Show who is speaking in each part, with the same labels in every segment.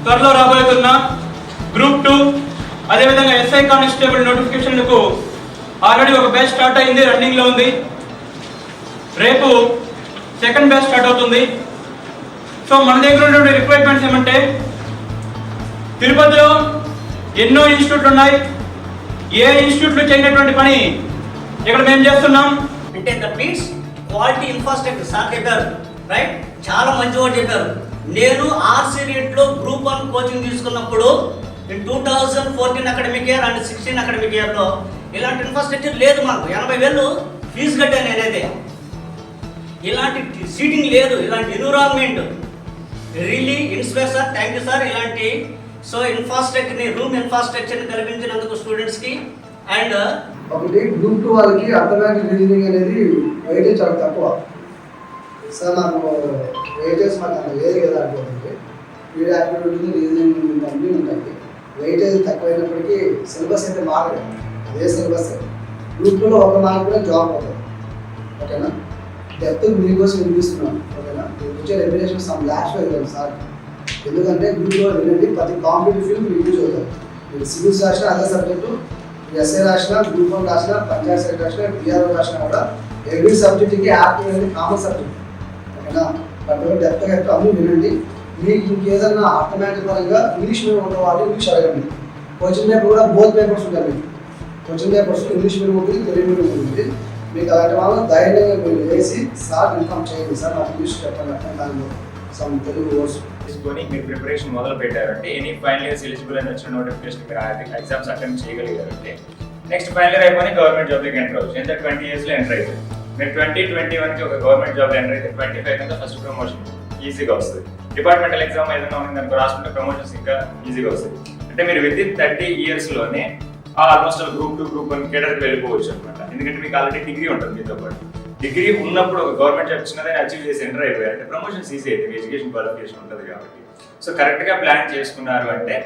Speaker 1: త్వరలో రాబోతున్న గ్రూప్ 2 అదేవిధంగా ఎస్ఐ కానిస్టేబుల్ నోటిఫికేషన్లకు ఆల్రెడీ ఒక బ్యాచ్ స్టార్ట్ అయింది, రన్నింగ్లో ఉంది. రేపు సెకండ్ బ్యాచ్ స్టార్ట్ అవుతుంది. సో మన దగ్గర ఉన్నటువంటి రిక్వైర్మెంట్స్ ఏమంటే, తిరుపతిలో ఎన్నో ఇన్స్టిట్యూట్లు ఉన్నాయి. ఏ ఇన్స్టిట్యూట్లో చేయనటువంటి పని ఇక్కడ మేము చేస్తున్నాం.
Speaker 2: అంటే that means quality infrastructure sir చెప్పారు, రైట్? చాలా మంచి వర్డ్ చెప్పారు. నేను ఆర్సీ రీట్లో గ్రూప్ 1 కోచింగ్ తీసుకున్నప్పుడు in 2014 academic year and 16 academic ఇయర్లో ఇలాంటి ఇన్ఫ్రాస్ట్రక్చర్ లేదు. మాకు 80,000 ఫీజు కట్టాను నేనైతే. ఇలాంటి సీటింగ్ లేదు, ఇలాంటి environment really inspire sir. Thank you sir. ఇలాంటి సో ఇన్ఫ్రాస్ట్రక్చర్ని, రూమ్ ఇన్ఫ్రాస్ట్రక్చర్ని కల్పించినందుకు స్టూడెంట్స్కి. అండ్
Speaker 3: ఒకటి గ్రూప్ 2 వాళ్ళకి అర్థమెటిక్ రీజనింగ్ అనేది వెయిటేజ్ చాలా తక్కువ సార్. నాకు వెయిటేజ్ మాకు అంత లేదు కదా అనుకోండి. వీడి యాక్టివిటీ రీజనింగ్ అన్నీ ఉంటాయి. వెయిటేజ్ తక్కువైనప్పటికీ సిలబస్ అయితే మారదు, అదే సిలబస్. గ్రూప్ 2లో ఒక మార్క్ కూడా జాబ్ అవుతుంది. ఓకేనా? డెప్త్ మీకోసం వినిపిస్తున్నాను. ఓకేనా? ఫ్యూచర్ ఎడ్యుకేషన్ సమ్ ల్యాక్స్లో వెళ్ళాను సార్. ఎందుకంటే గ్రూప్లో వినండి, ప్రతి కాంపిటేటివ్ ఫీల్డ్ మీరు యూజ్ అవుతారు. మీరు సివిల్స్ రాసిన అదే సబ్జెక్టు, ఎస్ఐ రాసిన, గ్రూప్ 1 రాసిన, పంచాయత్ సెక్రటరీ రాసిన, పిఆర్ఓ రాసిన కూడా ఎవ్రీ సబ్జెక్ట్కి యాప్టింగ్ అనేది కామన్ సబ్జెక్ట్. ఓకేనా? బట్ డెప్త్గా అన్నీ వినండి. మీకు ఇంకేదన్నా ఆటోమేటిక్ పరంగా ఇంగ్లీష్ మీడియం ఉన్న వాళ్ళు ఇంగ్లీష్ అడగండి. క్వశ్చన్ పేపర్ కూడా బోత్ పేపర్స్ ఉంటాయి. మీకు క్వశ్చన్ పేపర్స్ ఇంగ్లీష్ మీడియం ఉంటుంది, తెలుగు మీడియం ఉంటుంది. మీకు అలాంటి వాళ్ళు ధైర్యంగా మీరు వేసి సార్ ఇన్ఫార్మ్ చేయండి, సార్ నాకు ఇంగ్లీష్ చెప్పండి అంటే దానిలో సమ్ తెలుగు వర్డ్స్
Speaker 4: తీసుకొని మీరు ప్రిపరేషన్ మొదలు పెట్టారంటే ఎనీ ఫైనల్ ఇయర్స్ ఎలిజిబుల్ అని వచ్చిన నోటిఫికేషన్ మీరు ఎగ్జామ్స్ అటెంప్ట్ చేయగలిగారంటే నెక్స్ట్ ఫైనల్ ఇయర్ అయిపోయి గవర్నమెంట్ జాబ్లోకి ఎంటర్ అవ్వచ్చు. ఎంత 20 yearsలో ఎంటర్ అవుతుంది. మీరు 2021కి ఒక గవర్నమెంట్ జాబ్లో ఎంటర్ అయితే 25 కంటే ఫస్ట్ ప్రమోషన్ ఈజీగా వస్తుంది. డిపార్ట్మెంటల్ ఎగ్జామ్ ఏదైనా ఉంది దానికి రాసుకుంటే ప్రమోషన్స్ ఇంకా ఈజీగా వస్తుంది. అంటే మీరు వితిన్ 30 yearsలోనే ఆల్మోస్ట్ గ్రూప్ 2, గ్రూప్ 1 కేటర్కి వెళ్ళిపోవచ్చు అనమాట. ఎందుకంటే మీకు ఆల్రెడీ డిగ్రీ ఉంటుంది మీతో పాటు. డిగ్రీ ఉన్నప్పుడు ఒక గవర్నమెంట్ జాబ్ చిన్నదని అచీవ్ చేసి ఎంటర్ అయిపోయారంటే ప్రమోషన్స్ ఈజీ అవుతుంది, ఎడ్యుకేషన్ క్వాలిఫికేషన్ ఉంటుంది కాబట్టి. సో కరెక్ట్గా ప్లాన్ చేసుకున్నారు అంటే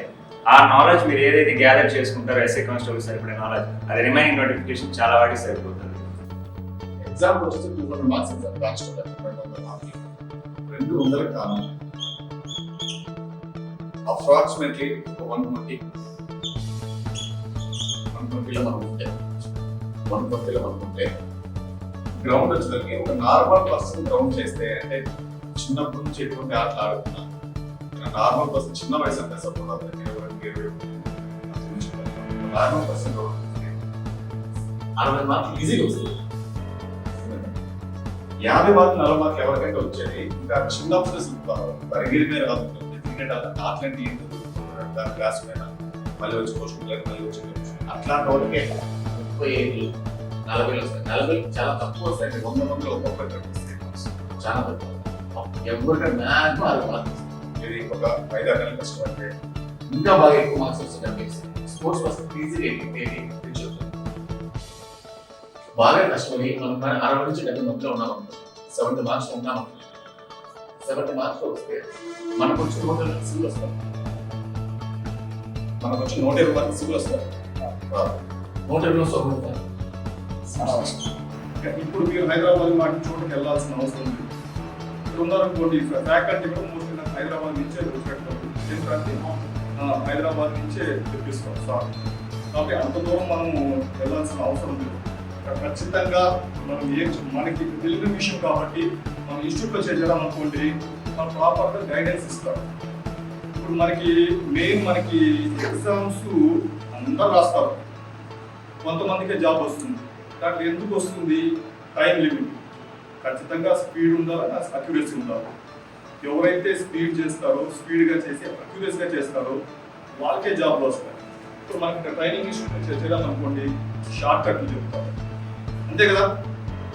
Speaker 4: ఆ నాలెడ్జ్ మీరు ఏదైతే గ్యాదర్ చేసుకుంటారో ఎస్ఐ కానిస్టేబుల్ సరిపడే నాలెడ్జ్ అది రిమైనింగ్ నోటిఫికేషన్ చాలా వాటికి సరిపోతుంది.
Speaker 5: ఎగ్జామ్ వచ్చేసి 200 మార్క్స్ ఎగ్జామ్ కానిస్టేబుల్ 200 మార్కులు 200 కాను అప్రాక్సిమేట్లీ 120లో మనం ఉంటే గ్రౌండ్ వచ్చేసరికి ఒక నార్మల్ పర్సన్ గ్రౌండ్ చేస్తే, అంటే చిన్నప్పటి నుంచి ఎటువంటి ఆటలు ఆడుతున్నా నార్మల్ పర్సన్ చిన్న వయసు అంటే సపోజ్ నార్మల్ పర్సన్ గ్రౌండ్ 60 మార్కులు ఈజీగా వస్తుంది. 50 మార్కులు 40 మార్కులు ఎవరికైతే వచ్చేది ఇంకా చిన్నప్పుడు పరిగిరి మీద కాదు, క్రికెట్ అట్లాంటి దాని క్లాస్ పైన మళ్ళీ వచ్చి కోచుకుంటారు, మళ్ళీ వచ్చి అట్లాంటి వాళ్ళకే 35, 40 వస్తాయి. 40 చాలా తక్కువ వస్తాయి. 100 మందిలో ఒక్కొక్కటి చాలా తక్కువ. ఎవరికైనా మ్యాక్సిమం 60 మార్క్స్. ఇది ఒక 5-6 నెలలు కష్టపడితే ఇంకా బాగా ఎక్కువ మార్క్స్ వస్తాయి. స్పోర్ట్స్ పర్సన్ ఈజీగా బాగా కష్టపడి మనం 60 నుంచి 70 మందిలో ఉన్నాం, 70 మార్క్స్ ఉన్నాం. 70 మార్క్స్ వస్తే మనకు వచ్చి 120 సివిల్ వస్తారు. మనకు వచ్చి 120 మార్క్స్ సివిల్ వస్తారు. 120 వస్తారు.
Speaker 6: ఇప్పుడు మీరు హైదరాబాద్ మాట చోటుకి వెళ్ళాల్సిన అవసరం ఉంది. ఇక్కడ ఉన్నారనుకోండి ఫ్యాకల్టీ కూడా మోస్ట్లీ నాకు హైదరాబాద్ నుంచే పెట్టారు. ఎందుకంటే హైదరాబాద్ నుంచే తెప్పిస్తాం సార్. కాబట్టి అంత దూరం మనము వెళ్ళాల్సిన అవసరం లేదు. ఖచ్చితంగా మనం మనకి తెలియని విషయం కాబట్టి మనం ఇన్స్టిట్యూట్లో చేయాలనుకోండి మనం ప్రాపర్గా గైడెన్స్ ఇస్తారు. ఇప్పుడు మనకి మనకి ఎగ్జామ్స్ అందరూ రాస్తారు, కొంతమందికే జాబ్ వస్తుంది. దాంట్లో ఎందుకు వస్తుంది? Time limit. ఖచ్చితంగా స్పీడ్ ఉండాలి, అక్యురసీ ఉండాలి. ఎవరైతే స్పీడ్ చేస్తారో, స్పీడ్గా చేసి అక్యురసీగా చేస్తారో వాళ్ళకే జాబ్లు వస్తాయి. ఇప్పుడు మనకి ట్రైనింగ్ ఇన్స్టిట్యూట్ చేయాలనుకోండి షార్ట్ కట్లు చెప్తారు, అంతే కదా.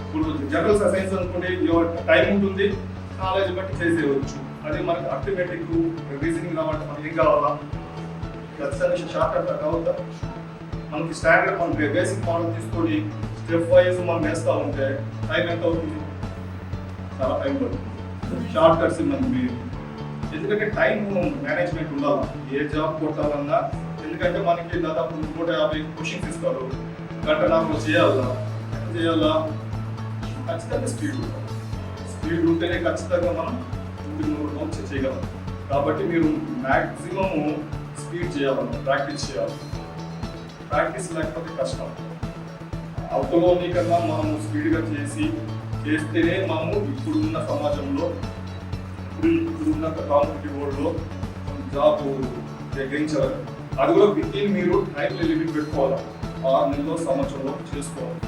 Speaker 6: ఇప్పుడు జనరల్ సైన్స్ అనుకోండి టైం ఉంటుంది, నాలెడ్జ్ బట్టి చేసేయవచ్చు. అదే మనకి అర్థమెటిక్ రీజనింగ్ రావాలంటే మనకి ఏం కావాలా? ఖచ్చితంగా షార్ట్ కట్ కావద్దా? మనకి స్టాండర్డ్ మనం బేసిక్ మోడల్ తీసుకొని స్టెప్ వైజ్ మనం వేస్తూ ఉంటే టైం ఎంత అవుతుంది? చాలా టైం పడుతుంది. షార్ట్ కట్స్ మనకి మీరు ఎందుకంటే టైం మేనేజ్మెంట్ ఉండాలి ఏ జాబ్ కొట్టాలన్నా. ఎందుకంటే మనకి దాదాపు 150 క్వశ్చన్స్ ఇస్తారు, గంట నాకు చేయాలా ఖచ్చితంగా స్పీడ్ ఉండాలి. స్పీడ్ ఉంటేనే ఖచ్చితంగా మనం చేయగలం. కాబట్టి మీరు మ్యాక్సిమం స్పీడ్ చేయాలన్నమాట, ప్రాక్టీస్ చేయాలి. ప్రాక్టీస్ లేకపోతే కష్టం. అవతలోని కన్నా మనం స్పీడ్గా చేస్తేనే మనము ఇప్పుడున్న సమాజంలో ఇప్పుడున్న కాంపిటేటివ్ వరల్డ్లో జాబ్ గ్రహించాలి. అది కూడా విత్ ఇన్ మీరు టైం లిమిట్ పెట్టుకోవాలి. 6 నెలల్లో సంవత్సరంలో చేసుకోవాలి.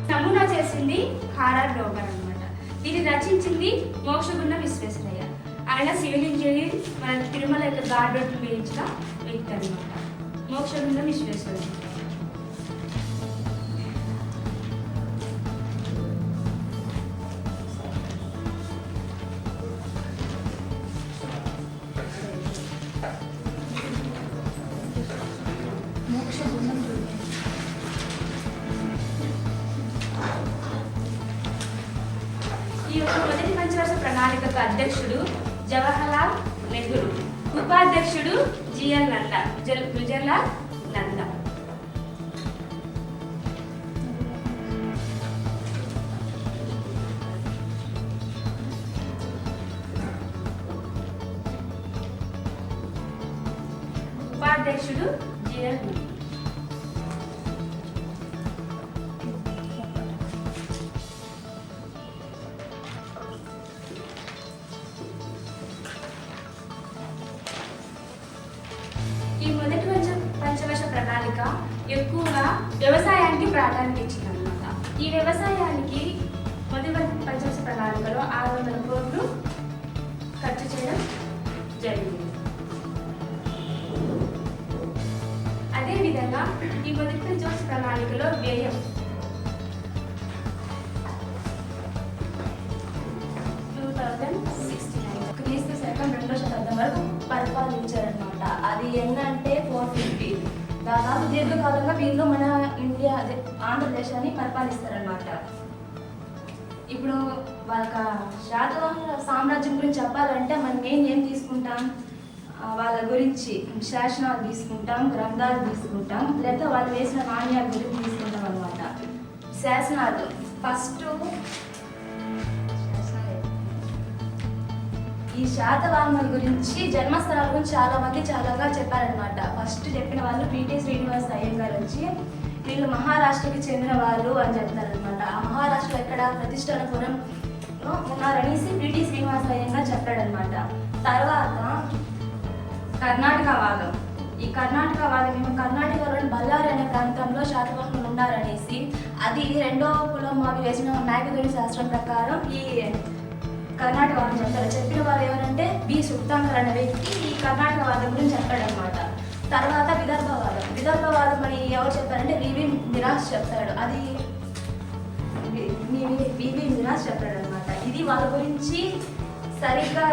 Speaker 7: నమూనా చేసింది ఆర్ఆర్ డోగర్ అనమాట. ఇది రచించింది మోక్షగుండ విశ్వేశ్వరయ్య. ఆయన సివిల్ ఇంజనీర్, మన తిరుమల యొక్క గాడ్ రోడ్డు వేయించిన వ్యక్తి అనమాట. మోక్షగుండ విశ్వేశ్వరయ్య. ఈ యొక్క మొదటి పంచవర్ష ప్రణాళికకు అధ్యక్షుడు జవహర్లాల్ నెహ్రూ, ఉపాధ్యక్షుడు జిఎల్ నందా, గుజర్లాల్ నందా. ఉపాధ్యక్షుడు జిఎల్ నందా. ఈ మొదటి పంచవర్ష ప్రణాళిక ఎక్కువగా వ్యవసాయానికి ప్రాధాన్యత ఇచ్చింది అనమాట. ఈ వ్యవసాయానికి మొదటి పంచవర్ష ప్రణాళికలో 600 కోట్లు ఖర్చు చేయడం జరిగింది. అదేవిధంగా ఈ మొదటి పంచవర్ష ప్రణాళికలో వ్యయం 2069 క్రీస్తు శకం 2వ శతాబ్దం వరకు పరిపాలించారనమాట. అది ఏంటంటే 450. దాదాపు దీర్ఘకాలంగా వీళ్ళు మన ఇండియా అదే ఆంధ్రదేశాన్ని పరిపాలిస్తారనమాట. ఇప్పుడు వాళ్ళ శాతవాహన సామ్రాజ్యం గురించి చెప్పాలంటే మనం ఏం తీసుకుంటాం, వాళ్ళ గురించి శాసనాలు తీసుకుంటాం, గ్రంథాలు తీసుకుంటాం, లేదా వాళ్ళు వేసిన నాణ్యాల గురించి తీసుకుంటాం అనమాట. శాసనాలు ఫస్ట్ ఈ శాతవాహనుల గురించి, జన్మస్థలాల గురించి చాలాగా చెప్పారనమాట. ఫస్ట్ చెప్పిన వాళ్ళు పిటి శ్రీనివాస అయ్యంగారు వచ్చి వీళ్ళు మహారాష్ట్రకి చెందిన వాళ్ళు అని చెప్తారనమాట. ఆ మహారాష్ట్రలో ఎక్కడ ప్రతిష్టానపురంలో ఉన్నారనేసి పిటి శ్రీనివాస అయ్యంగారు చెప్పాడనమాట. తర్వాత కర్ణాటక వాదం. ఈ కర్ణాటక వాదం కర్ణాటకలోని బళ్ళారి అనే ప్రాంతంలో శాతవాహనులు ఉన్నారనేసి, అది 2వ పులోమావి వేసిన మేఘధుని శాస్త్రం ప్రకారం ఈ కర్ణాటక వాదం చెప్తారు. చెప్పిన వారు ఎవరంటే బి సుక్తాంకర్ అనే వ్యక్తి ఈ కర్ణాటక వాదం గురించి చెప్పాడనమాట. తర్వాత విదర్భవాదం అని ఎవరు చెప్తారంటే వివి మిరాజ్ చెప్తాడు. అది వివి మిరాజ్ చెప్పాడనమాట. ఇది వాళ్ళ గురించి సరిగ్గా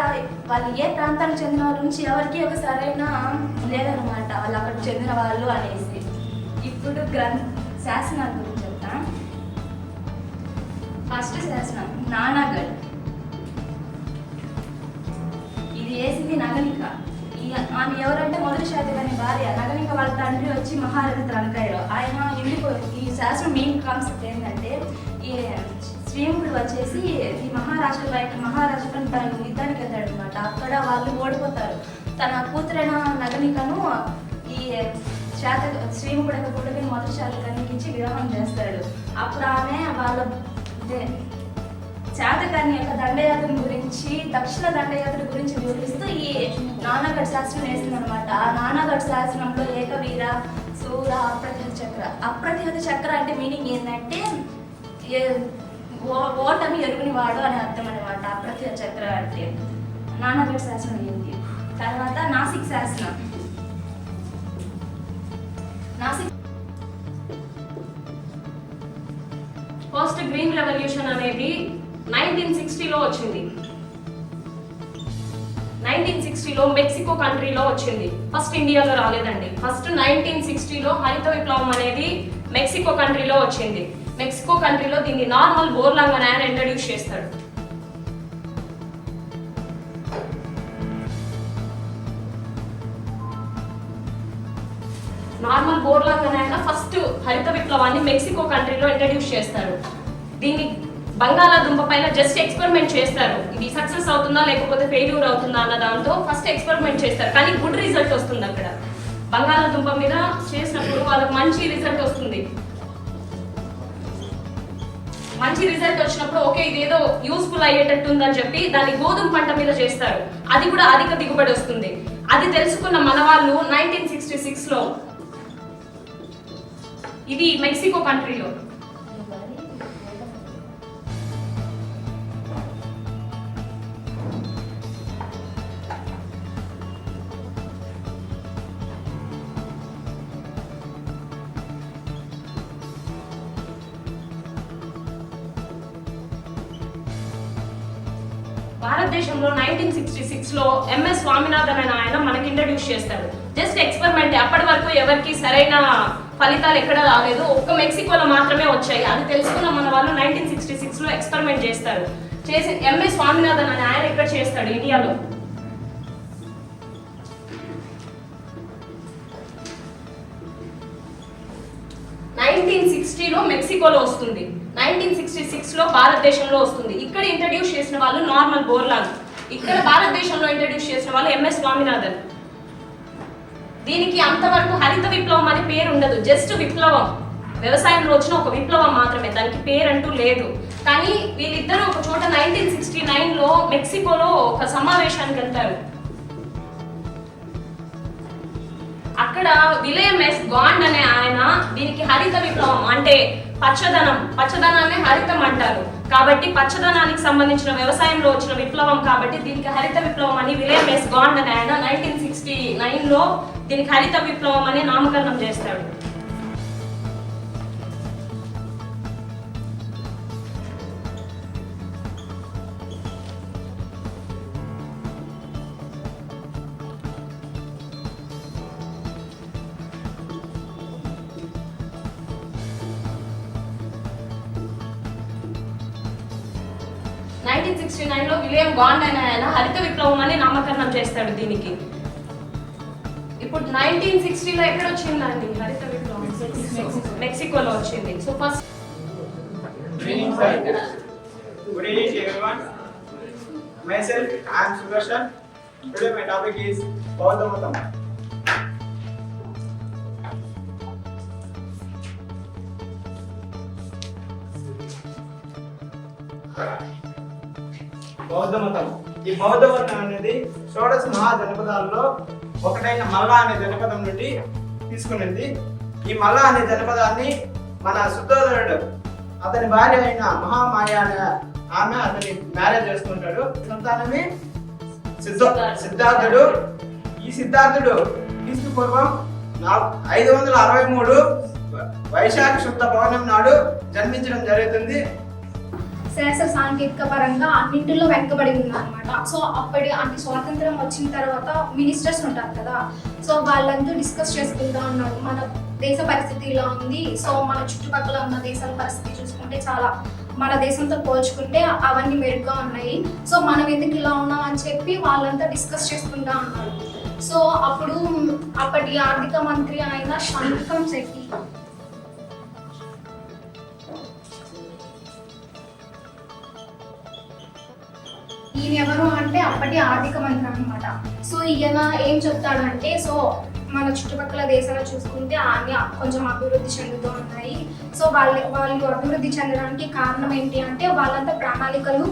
Speaker 7: వాళ్ళు ఏ ప్రాంతానికి చెందిన వాళ్ళ నుంచి ఎవరికి ఒక సరైన లేదనమాట, వాళ్ళు అక్కడ చెందిన వాళ్ళు అనేసి. ఇప్పుడు శాసనాల గురించి చెప్తాం. ఫస్ట్ శాసనం నానాగఢ్. ఇది వేసింది నగలిక. ఆమె ఎవరంటే మొదటి శాతకర్ణి భార్య. నగలిక వాళ్ళ తండ్రి వచ్చి మహారథి త్రణకాయలు. ఆయన ఎందుకు ఈ శాసనం మెయిన్ కాన్సెప్ట్ ఏంటంటే, ఈ శ్రీముఖుడు వచ్చేసి ఈ మహారాష్ట్రలో యుద్ధానికి వెళ్తాడు అనమాట. అక్కడ వాళ్ళు ఓడిపోతారు. తన కూతురైన నగలికను ఈ శ్రీముఖుడు యొక్క కొడుకుని మొదటి శాతకర్ణికి ఇచ్చి వివాహం చేస్తాడు. అప్పుడు ఆమె వాళ్ళ శాతకర్ణి యొక్క దండయాత్ర గురించి, దక్షిణ దండయాత్ర గురించి వివరిస్తూ ఈ నానాగఢ్ శాసనం వేసిందనమాట. ఆ నానాగఢ్ శాసనంలో ఏకవీర, శూర, అప్రతిహత చక్ర. అప్రతిహత చక్ర అంటే మీనింగ్ ఏంటంటే ఓటమి ఎరుగుని వాడు అని అర్థం అనమాట. అప్రతిహత చక్ర అంటే నానాగఢ్ శాసనం ఏంటి. తర్వాత నాసిక్ శాసనం.
Speaker 8: ఫస్ట్ గ్రీన్ రెవల్యూషన్ అనేది 1960లో వచ్చింది. 1960లో మెక్సికో కంట్రీలో వచ్చింది. ఫస్ట్ ఇండియాలో రాలేదండి. ఫస్ట్ 1960లో హరిత విప్లవం అనేది మెక్సికో కంట్రీలో వచ్చింది. మెక్సికో కంట్రీలో దీన్ని నార్మల్ బోర్లాంగ్ అని ఆయన ఇంట్రడ్యూస్ చేస్తాడు. నార్మల్ బోర్ లాగానే ఆయన ఫస్ట్ హరిత విప్లవాన్ని మెక్సికో కంట్రీలో ఇంట్రడ్యూస్ చేస్తారు. దీన్ని బంగాళాదుంప పైన జస్ట్ ఎక్స్పెరిమెంట్ చేస్తారు. ఇది సక్సెస్ అవుతుందా లేకపోతే ఫెయిల్యూర్ అవుతుందా అన్న దాంతో ఫస్ట్ ఎక్స్పెరిమెంట్ చేస్తారు. కానీ గుడ్ రిజల్ట్ వస్తుంది. అక్కడ బంగాళాదుంప మీద చేసినప్పుడు వాళ్ళకి మంచి రిజల్ట్ వస్తుంది. మంచి రిజల్ట్ వచ్చినప్పుడు ఓకే ఇదేదో యూస్ఫుల్ అయ్యేటట్టు ఉందని చెప్పి దాన్ని గోధుమ పంట మీద చేస్తారు. అది కూడా అధిక దిగుబడి వస్తుంది. అది తెలుసుకున్న మన వాళ్ళు 1966లో ఇది మెక్సికో కంట్రీలో భారతదేశంలో 1966లో ఎంఎస్ స్వామినాథన్ అనే ఆయన మనకి ఇంట్రడ్యూస్ చేస్తారు. Just experiment. అప్పటి వరకు ఎవరికి సరైన ఫలితాలు ఎక్కడ రాలేదు. ఒక్క మెక్సికోలో మాత్రమే వచ్చాయి. అది తెలుసుకున్న మన వాళ్ళు 1966లో ఎక్స్పెరిమెంట్ చేస్తారు. చేసి ఎంఎస్ స్వామినాథన్ అనే ఆయన ఇక్కడ చేస్తాడు ఇండియాలో. లో మెక్సికోలో వస్తుంది. 1966లో భారతదేశంలో వస్తుంది. ఇక్కడ ఇంట్రడ్యూస్ చేసిన వాళ్ళు నార్మల్ బోర్లాగ్. ఇక్కడ భారతదేశంలో ఇంట్రడ్యూస్ చేసిన వాళ్ళు ఎంఎస్ స్వామినాథన్. దీనికి అంతవరకు హరిత విప్లవం అని పేరు ఉండదు. జస్ట్ విప్లవం, వ్యవసాయంలో వచ్చిన ఒక విప్లవం మాత్రమే. దానికి పేరంటూ లేదు. కానీ వీళ్ళిద్దరూ ఒక చోట 1969లో మెక్సికోలో ఒక సమావేశానికి వెళ్తారు. అక్కడ విలియం ఎస్ గాండ్ అనే ఆయన దీనికి హరిత విప్లవం అంటే పచ్చదనాన్ని హరితం అంటారు. కాబట్టి పచ్చదనానికి సంబంధించిన వ్యవసాయంలో వచ్చిన విప్లవం కాబట్టి దీనికి హరిత విప్లవం అని విలియం ఎస్ గాండ్ అనే ఆయన 1969లో దీనికి హరిత విప్లవం అని నామకరణం చేస్తాడు. లో విలియం గాండ్ అనే ఆయన హరిత విప్లవం అని నామకరణం చేస్తాడు దీనికి. ఇప్పుడు 1960లో ఎక్కడ వచ్చిందండి హరిత విప్లవం? మెక్సికోలో వచ్చింది. So first
Speaker 1: Good evening everyone. Myself, I am Sudarshan. Today my topic is Bauddha Matam. బౌద్ధ మతం. ఈ బౌద్ధ మతం అనేది షోడశ మహాజనపదాల్లో ఒకటైన మల్లా అనే జనపదం నుండి తీసుకున్నది. ఈ మల్లా అనే జనపదాన్ని మన శుద్ధోదరుడు అతని భార్య అయిన మహామాయ అనే ఆమె అతని మ్యారేజ్ చేసుకుంటాడు. సంతానమే సిద్ధార్థుడు. ఈ సిద్ధార్థుడు క్రీస్తు పూర్వం 563 వైశాఖ శుద్ధ పౌర్ణమి నాడు జన్మించడం జరుగుతుంది.
Speaker 9: శాస్త్ర సాంకేతిక పరంగా అన్నింటిలో వెనుకబడి ఉందన్నమాట. సో అప్పటి అంటే స్వాతంత్రం వచ్చిన తర్వాత మినిస్టర్స్ ఉంటారు కదా, సో వాళ్ళంతా డిస్కస్ చేసుకుంటూ ఉన్నారు మన దేశ పరిస్థితి ఇలా ఉంది. సో మన చుట్టుపక్కల ఉన్న దేశాల పరిస్థితి చూసుకుంటే చాలా మన దేశంతో పోల్చుకుంటే అవన్నీ మెరుగ్గా ఉన్నాయి. సో మనం ఎందుకు ఇలా ఉన్నాం అని చెప్పి వాళ్ళంతా డిస్కస్ చేసుకుంటూ ఉన్నారు. సో అప్పుడు అప్పటి ఆర్థిక మంత్రి అయిన శంకం శెట్టి ఈయన ఎవరు అంటే అప్పటి ఆర్థిక మంత్రి అనమాట. సో ఈయన ఏం చెప్తాడంటే, సో మన చుట్టుపక్కల దేశాలు చూసుకుంటే అన్ని కొంచెం అభివృద్ధి చెందుతూ ఉన్నాయి. సో వాళ్ళు అభివృద్ధి చెందడానికి కారణం ఏంటి అంటే వాళ్ళంతా ప్రణాళికలు